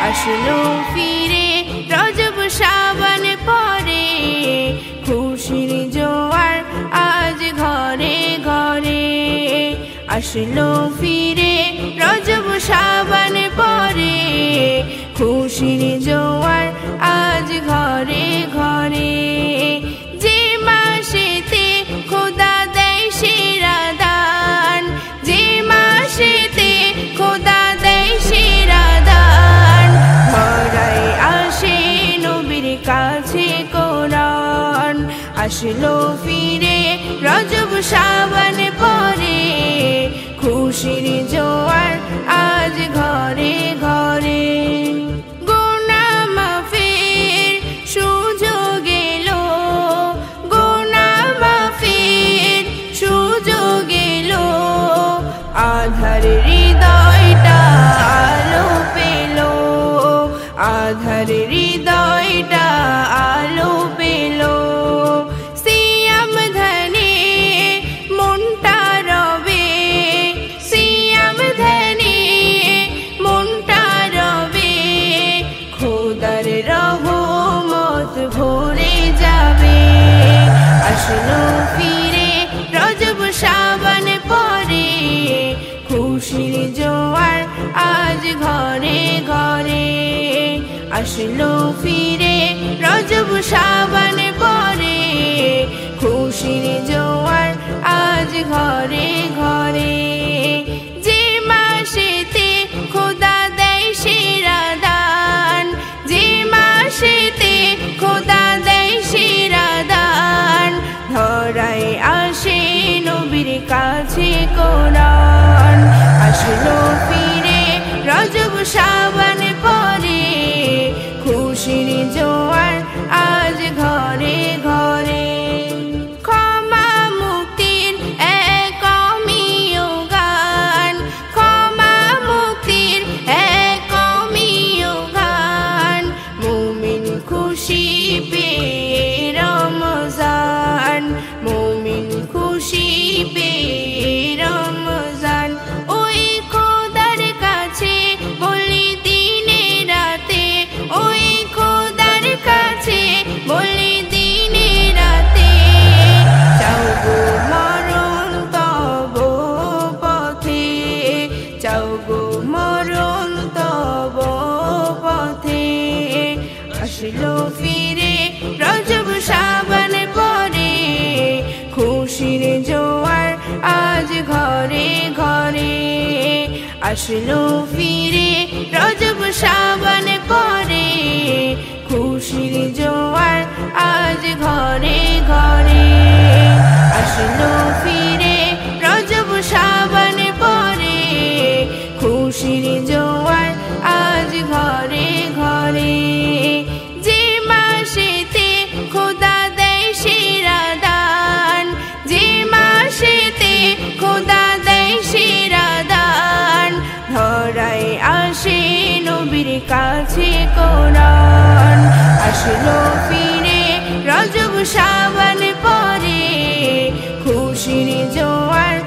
আসলো ফিরে রজব শাবান পরে, খুশির জোয়ার আজ ঘরে ঘরে। আসলো ফিরে রজব শাবান পরে, খুশির জোয়ার আজ ঘরে ঘরে। যে মাসেতে খোদা দেয় সেরা দান, যে মাসেতে খোদা দেয় সেরা দান, ধরায় আসে নবীর কাছে কোরআন। আসলো ফিরে রজব শাবান পরে, খুশির জোয়ার আজ ঘরে ঘরে। গুনাহ মাফের সুযোগ এলো, গুনাহ মাফের সুযোগ এলো, আধার হৃদয়টা আলো পেলো, আধার হৃদয়টা আলো পেলো। সিয়াম ধ্যানে মনটা রবে, সিয়াম ধ্যানে মনটা রবে, খোদার রহমত ভরে যাবে। আসলো ফিরে রজব শাবান পরে, খুশির জোয়ার আজ ঘরে ঘরে। আসলো ফিরে রজব শাবান পরে, খুশির জোয়ার আজ ঘরে ঘরে। যে মাসেতে খোদা দেয় সেরা দান, যে মাসেতে খোদা দেয় সেরা দান, ধরায় আসে নবীর কাছে কোরআন। আসলো ফিরে রজব শাবান পরে, খুশির জোয়ার আজ ঘরে ঘরে। ক্ষমা মুক্তির এক অমীয় গান, ক্ষমা মুক্তির এক অমীয় গান, মুমিন খুশি পেয়ে রমজান, মুমিন খুশি পেয়ে রমজান। ওই খোদার কাছে বলি দিনে রাতে, ওই খোদার কাছে বলি দিনে রাতে, চাও গো মরণ তব পথে, চাও গো মরণ তব পথে। আসলো ফিরে রজব শাবান পরে, খুশির জোয়ার আজ ঘরে ঘরে। আসলো ফিরে রজব শাবান পরে, খুশির জোয়ার আজ ঘরে ঘরে। আসলো ফিরে রজব শাবান পরে, খুশির জোয়ার আজ ঘরে ঘরে। যে মাসেতে খোদা দেয় সেরা দান, যে মাসেতে খোদা দেয় সেরা দান, ধরায় আসে নবীর কাছে কোরআন। আসলো ফিরে রজব শাবান পরে, খুশির জোয়ার